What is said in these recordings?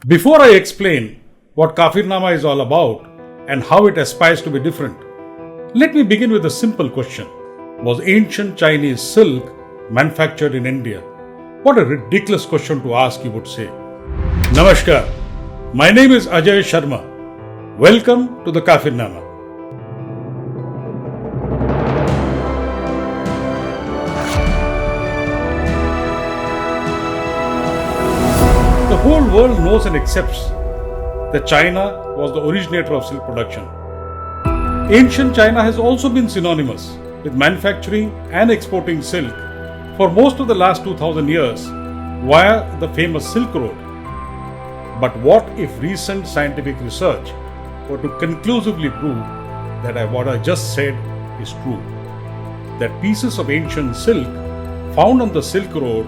Before I explain what Kafirnama is all about and how it aspires to be different, let me begin with a simple question. Was ancient Chinese silk manufactured in India? What a ridiculous question to ask, you would say. Namaskar. My name is Ajay Sharma. Welcome to the Kafirnama. The whole world knows and accepts that China was the originator of silk production. Ancient China has also been synonymous with manufacturing and exporting silk for most of the last 2000 years via the famous Silk Road. But what if recent scientific research were to conclusively prove that what I just said is true? That pieces of ancient silk found on the Silk Road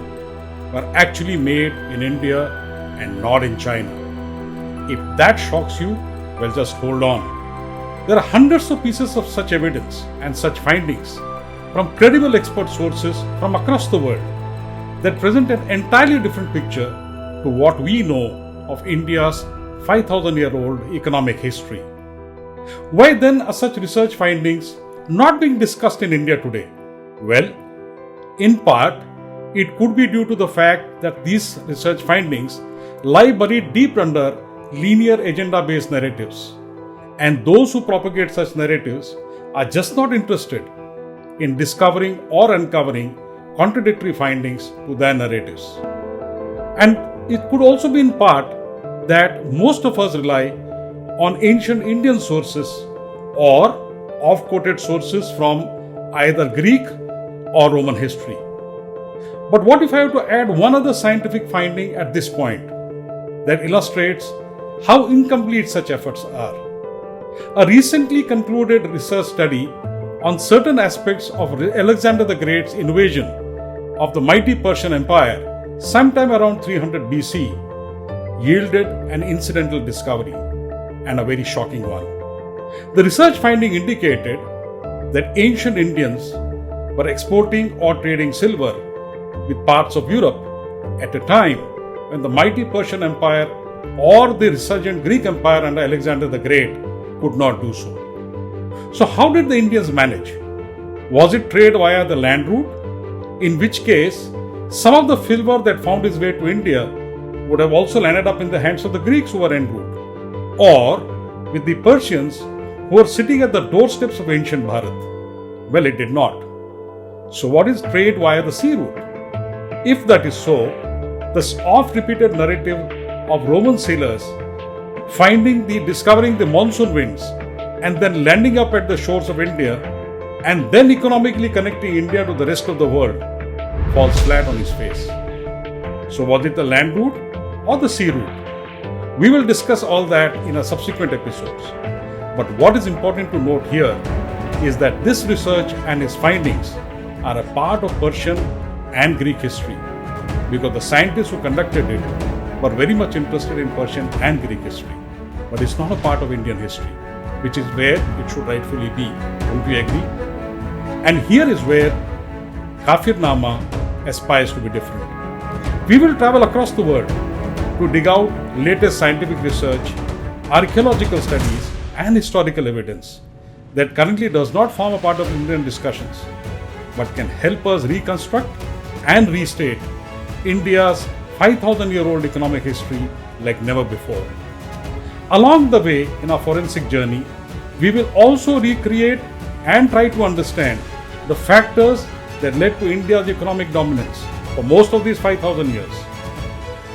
were actually made in India and not in China. If that shocks you, well, just hold on. There are hundreds of pieces of such evidence and such findings from credible expert sources from across the world that present an entirely different picture to what we know of India's 5,000-year-old economic history. Why then are such research findings not being discussed in India today? Well, in part, it could be due to the fact that these research findings lie buried deep under linear agenda-based narratives, and those who propagate such narratives are just not interested in discovering or uncovering contradictory findings to their narratives. And it could also be in part that most of us rely on ancient Indian sources or off-quoted sources from either Greek or Roman history. But what if I have to add one other scientific finding at this point that illustrates how incomplete such efforts are? A recently concluded research study on certain aspects of Alexander the Great's invasion of the mighty Persian Empire sometime around 300 BC yielded an incidental discovery, and a very shocking one. The research finding indicated that ancient Indians were exporting or trading silver with parts of Europe at a time when the mighty Persian Empire or the resurgent Greek Empire under Alexander the Great could not do so. So how did the Indians manage? Was it trade via the land route? In which case, some of the silver that found its way to India would have also landed up in the hands of the Greeks who were en route, or with the Persians who were sitting at the doorsteps of ancient Bharat. Well, it did not. So what is trade via the sea route? If that is so, the oft-repeated narrative of Roman sailors discovering the monsoon winds and then landing up at the shores of India and then economically connecting India to the rest of the world falls flat on its face. So was it the land route or the sea route? We will discuss all that in our subsequent episodes. But what is important to note here is that this research and its findings are a part of Persian and Greek history, because the scientists who conducted it were very much interested in Persian and Greek history. But it's not a part of Indian history, which is where it should rightfully be. Don't you agree? And here is where Kafirnama aspires to be different. We will travel across the world to dig out latest scientific research, archaeological studies, and historical evidence that currently does not form a part of Indian discussions, but can help us reconstruct and restate India's 5,000-year-old economic history like never before. Along the way in our forensic journey, we will also recreate and try to understand the factors that led to India's economic dominance for most of these 5,000 years.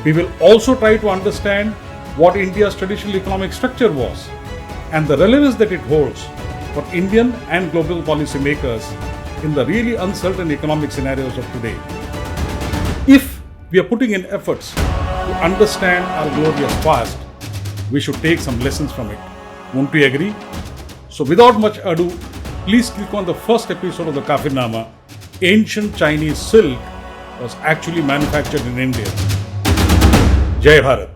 We will also try to understand what India's traditional economic structure was and the relevance that it holds for Indian and global policymakers in the really uncertain economic scenarios of today. If we are putting in efforts to understand our glorious past, we should take some lessons from it. Won't we agree? So without much ado, please click on the first episode of the Kafirnama. Ancient Chinese silk was actually manufactured in India. Jai Bharat.